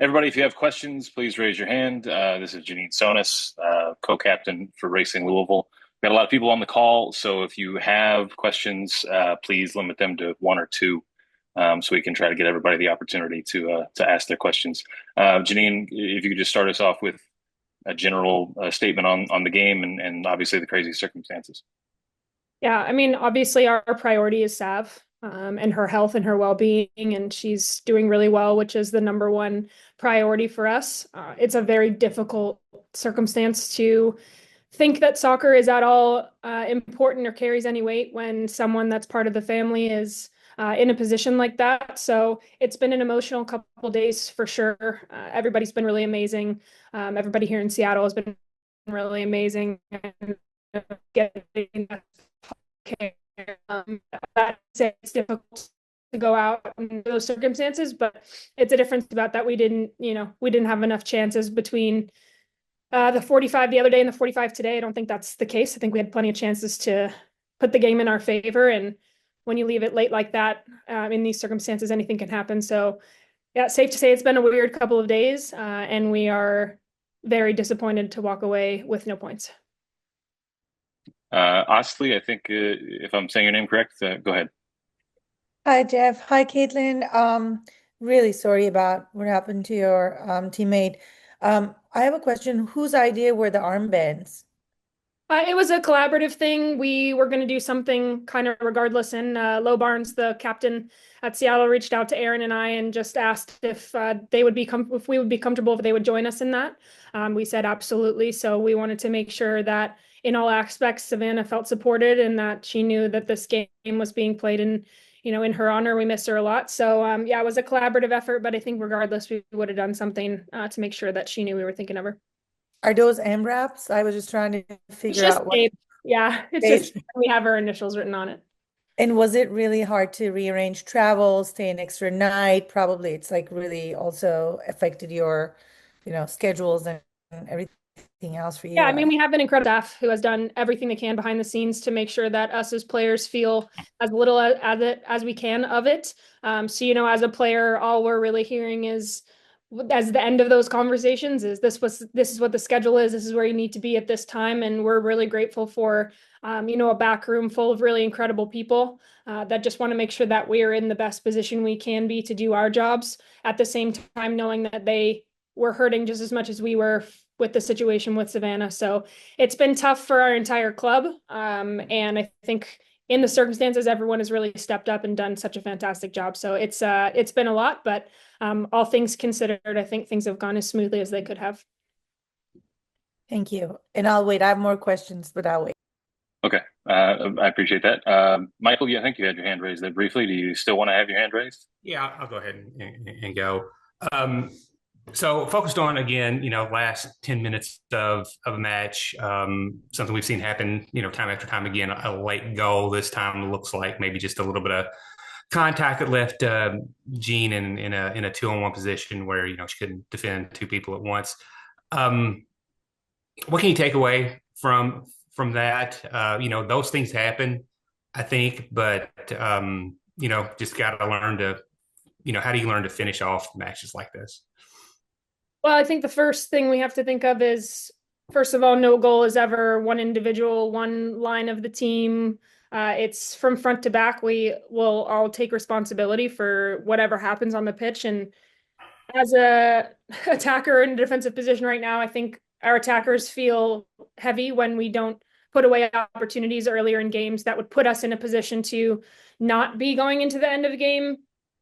Everybody, if you have questions, please raise your hand. This is Janine Sonis, co-captain for Racing Louisville. We've got a lot of people on the call, so if you have questions, please limit them to one or two, so we can try to get everybody the opportunity to ask their questions. Janine, if you could just start us off with a general statement on the game and obviously the crazy circumstances. Yeah, I mean, obviously our priority is Sav, and her health and her well-being, and she's doing really well, which is the number one priority for us. It's a very difficult circumstance to think that soccer is at all important or carries any weight when someone that's part of the family is in a position like that. So it's been an emotional couple days for sure. Everybody's been really amazing. Everybody here in Seattle has been really amazing. And getting care. That it's difficult to go out in those circumstances, but it's a difference about that we didn't have enough chances between the 45 the other day and the 45 today. I don't think that's the case. I think we had plenty of chances to put the game in our favor, and when you leave it late like that, in these circumstances, anything can happen. So yeah, safe to say it's been a weird couple of days, and we are very disappointed to walk away with no points. Astley, I think if I'm saying your name correct, go ahead. Hi, Jeff. Hi, Caitlin. Really sorry about what happened to your teammate. I have a question. Whose idea were the armbands? It was a collaborative thing. We were going to do something kind of regardless. And Low Barnes, the captain at Seattle, reached out to Aaron and I and just asked if if we would be comfortable if they would join us in that. We said absolutely. So we wanted to make sure that in all aspects, Savannah felt supported and that she knew that this game was being played in her honor. We miss her a lot. So yeah, it was a collaborative effort, but I think regardless, we would have done something to make sure that she knew we were thinking of her. Are those M wraps? I was just trying to It's figure just out what Abe. Yeah, it's they. just we have her initials written on it. And was it really hard to rearrange travel, stay an extra night? Probably it's like really also affected your, schedules and everything else for Yeah, you. I mean, we have an incredible staff who has done everything they can behind the scenes to make sure that us as players feel as little as we can of it. So, as a player, all we're really hearing is, as the end of those conversations, is this is what the schedule is. This is where you need to be at this time, and we're really grateful for, a back room full of really incredible people that just want to make sure that we are in the best position we can be to do our jobs. At the same time, knowing that they were hurting just as much as we were with the situation with Savannah. So it's been tough for our entire club. And I think in the circumstances, everyone has really stepped up and done such a fantastic job. So it's been a lot, but all things considered, I think things have gone as smoothly as they could have. Thank you. And I'll wait. I have more questions, but I'll wait. Okay, I appreciate that. Michael, yeah, I think you had your hand raised there briefly. Do you still want to have your hand raised? Yeah, I'll go ahead and go. So focused on again, last 10 minutes of a match, something we've seen happen, time after time again, a late goal. This time looks like maybe just a little bit of contact that left Jean in a 2-on-1 position where, she couldn't defend two people at once. What can you take away from that? Those things happen, I think, but just got to learn to, how do you learn to finish off matches like this? Well, I think the first thing we have to think of is, first of all, no goal is ever one individual, one line of the team. It's from front to back. We will all take responsibility for whatever happens on the pitch. And as a attacker in a defensive position right now, I think our attackers feel heavy when we don't put away opportunities earlier in games that would put us in a position to not be going into the end of the game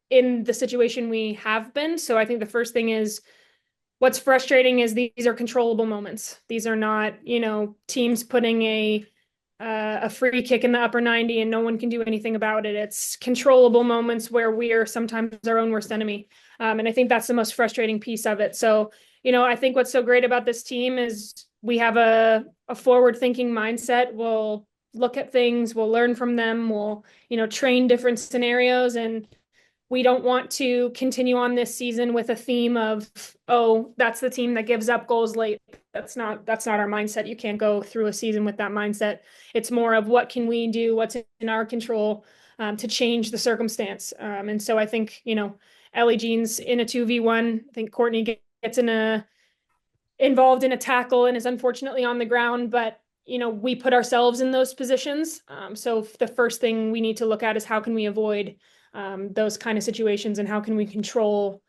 in the situation we have been. So I think the first thing is, what's frustrating is these are controllable moments. These are not, teams putting a free kick in the upper 90 and no one can do anything about it. It's controllable moments where we are sometimes our own worst enemy. And I think that's the most frustrating piece of it. So, I think what's so great about this team is we have a forward-thinking mindset. We'll look at things, we'll learn from them, we'll, train different scenarios, and we don't want to continue on this season with a theme of, oh, that's the team that gives up goals late. That's not our mindset. You can't go through a season with that mindset. It's more of what can we do, what's in our control to change the circumstance. And so I think, Ellie Jean's in a 2v1. I think Courtney gets involved in a tackle and is unfortunately on the ground, but we put ourselves in those positions. So the first thing we need to look at is how can we avoid those kind of situations, and how can we control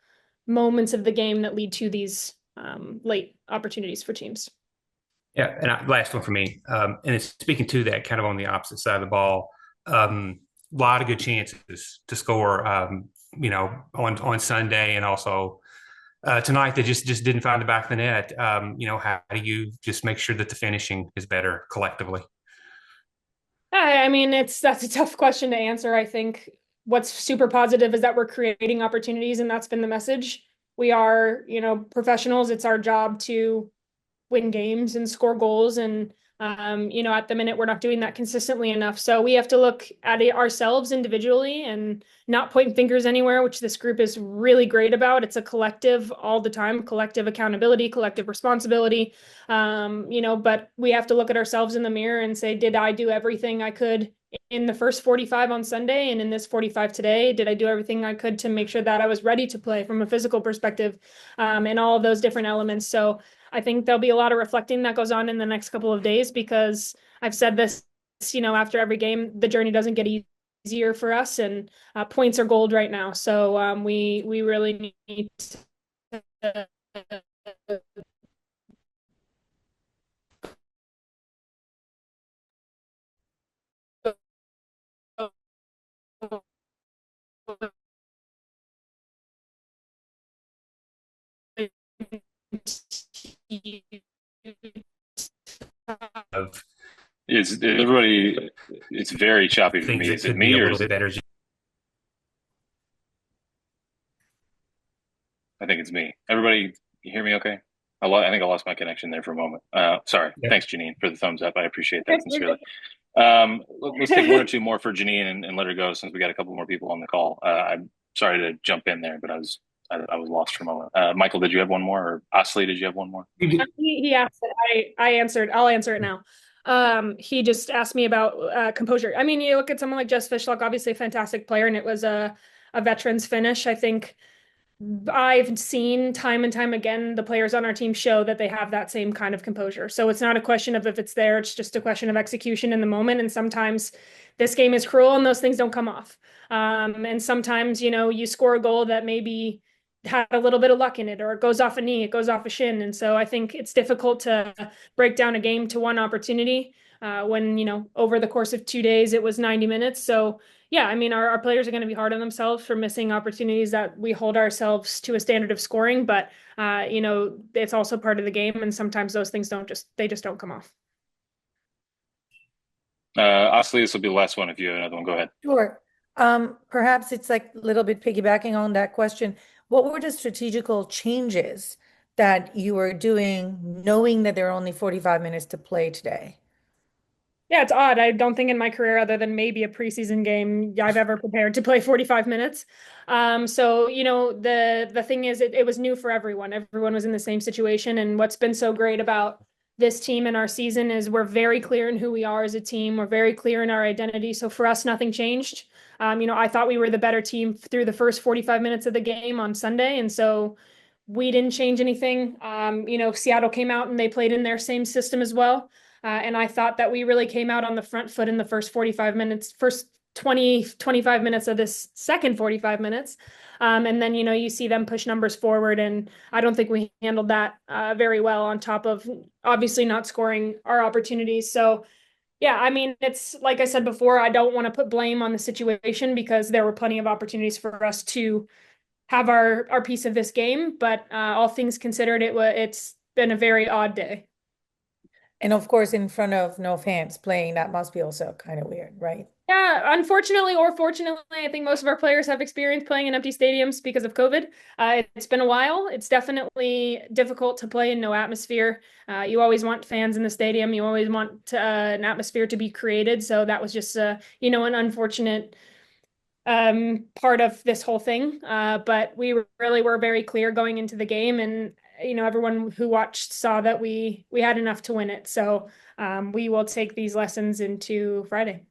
moments of the game that lead to these late opportunities for teams. Yeah, and last one for me, and it's speaking to that kind of on the opposite side of the ball. A lot of good chances to score, on Sunday, and also tonight they just didn't find the back of the net. How do you just make sure that the finishing is better collectively? I mean, that's a tough question to answer. I think what's super positive is that we're creating opportunities, and that's been the message. We are, professionals. It's our job to win games and score goals. And, at the minute, we're not doing that consistently enough. So we have to look at it ourselves individually and not pointing fingers anywhere, which this group is really great about. It's a collective all the time, collective accountability, collective responsibility. But we have to look at ourselves in the mirror and say, did I do everything I could in the first 45 on Sunday and in this 45 today? Did I do everything I could to make sure that I was ready to play from a physical perspective, and all of those different elements? So I think there'll be a lot of reflecting that goes on in the next couple of days, because I've said this, after every game, the journey doesn't get easier for us, and points are gold right now. So we really need to Is everybody? It's very choppy for me. Things that Is it could be me a or little is bit it? better. I think it's me. Everybody, you hear me? Okay. I think I lost my connection there for a moment. Sorry. Yeah. Thanks, Janine, for the thumbs up. I appreciate that sincerely. Let's take one or two more for Janine and let her go, since we got a couple more people on the call. I'm sorry to jump in there, but I was lost for a moment. Michael, did you have one more? Or Osley, did you have one more? He asked it. I answered. I'll answer it now. He just asked me about composure. I mean, you look at someone like Jess Fishlock, obviously a fantastic player, and it was a veteran's finish. I think I've seen time and time again the players on our team show that they have that same kind of composure. So it's not a question of if it's there, it's just a question of execution in the moment. And sometimes this game is cruel and those things don't come off. And sometimes, you score a goal that maybe had a little bit of luck in it, or it goes off a knee, it goes off a shin. And so I think it's difficult to break down a game to one opportunity when, over the course of 2 days, it was 90 minutes. So yeah, I mean, our players are going to be hard on themselves for missing opportunities that we hold ourselves to a standard of scoring, but it's also part of the game, and sometimes those things just don't come off. Osley, this will be the last one. If you have another one, go ahead. Sure. Perhaps it's like a little bit piggybacking on that question. What were the strategical changes that you were doing, knowing that there are only 45 minutes to play today? Yeah, it's odd. I don't think in my career, other than maybe a preseason game, I've ever prepared to play 45 minutes. So, the thing is, it was new for everyone. Everyone was in the same situation. And what's been so great about this team and our season is we're very clear in who we are as a team. We're very clear in our identity. So for us, nothing changed. I thought we were the better team through the first 45 minutes of the game on Sunday. And so we didn't change anything. Seattle came out and they played in their same system as well. And I thought that we really came out on the front foot in the first 45 minutes, first 25 minutes of this second 45 minutes. And then, you see them push numbers forward. And I don't think we handled that very well, on top of obviously not scoring our opportunities. So, yeah, I mean, it's like I said before, I don't want to put blame on the situation, because there were plenty of opportunities for us to have our piece of this game. But all things considered, it's been a very odd day. And of course, in front of no fans playing, that must be also kind of weird, right? Yeah, unfortunately or fortunately, I think most of our players have experience playing in empty stadiums because of COVID. It's been a while. It's definitely difficult to play in no atmosphere. You always want fans in the stadium. You always want an atmosphere to be created. So that was just, an unfortunate part of this whole thing. But we really were very clear going into the game, and everyone who watched saw that we had enough to win it. So we will take these lessons into Friday.